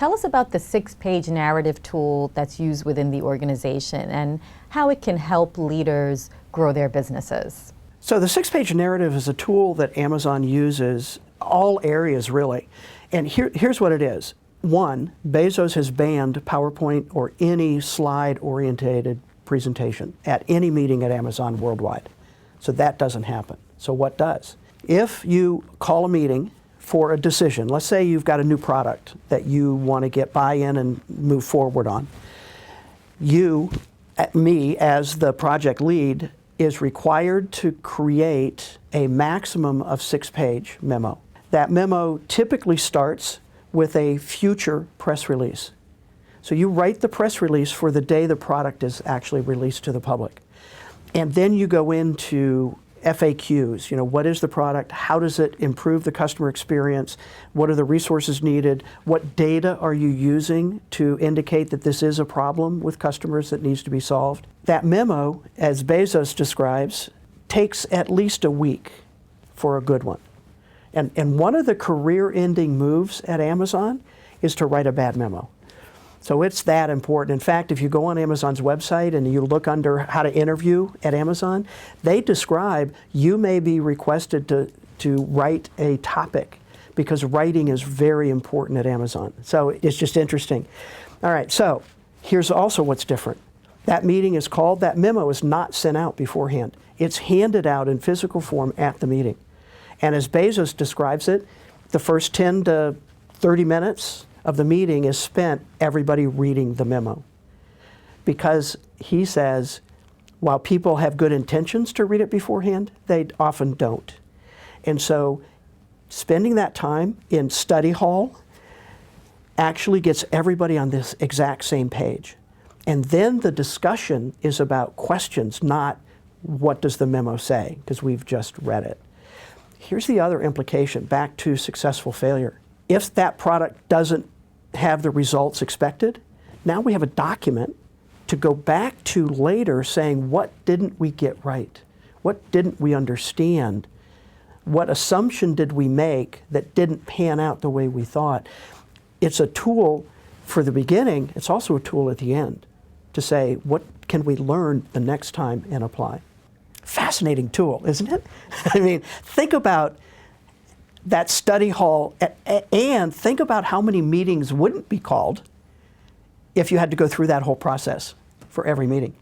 Tell us about the 6-page narrative tool that's used within the organization and how it can help leaders grow their businesses. So the 6-page narrative is a tool that Amazon uses all areas really. And here's what it is. One, Bezos has banned PowerPoint or any slide-oriented presentation at any meeting at Amazon worldwide. So that doesn't happen. So what does? If you call a meeting for a decision, let's say you've got a new product that you want to get buy-in and move forward on. You, me as the project lead, is required to create a maximum of 6-page memo. That memo typically starts with a future press release. So you write the press release for the day the product is actually released to the public. And then you go into FAQs, what is the product? How does it improve the customer experience? What are the resources needed? What data are you using to indicate that this is a problem with customers that needs to be solved? That memo, as Bezos describes, takes at least a week for a good one. And one of the career-ending moves at Amazon is to write a bad memo. So it's that important. In fact, if you go on Amazon's website and you look under how to interview at Amazon, they describe you may be requested to write a topic because writing is very important at Amazon. So it's just interesting. All right, so here's also what's different. That meeting is called, that memo is not sent out beforehand. It's handed out in physical form at the meeting. And as Bezos describes it, the first 10 to 30 minutes of the meeting is spent everybody reading the memo. Because he says, while people have good intentions to read it beforehand, they often don't. And so spending that time in study hall actually gets everybody on this exact same page. And then the discussion is about questions, not what does the memo say, because we've just read it. Here's the other implication, back to successful failure. If that product doesn't have the results expected, now we have a document to go back to later saying, what didn't we get right? What didn't we understand? What assumption did we make that didn't pan out the way we thought? It's a tool for the beginning. It's also a tool at the end to say, what can we learn the next time and apply? Fascinating tool, isn't it? I mean, think about that study hall, and think about how many meetings wouldn't be called if you had to go through that whole process for every meeting.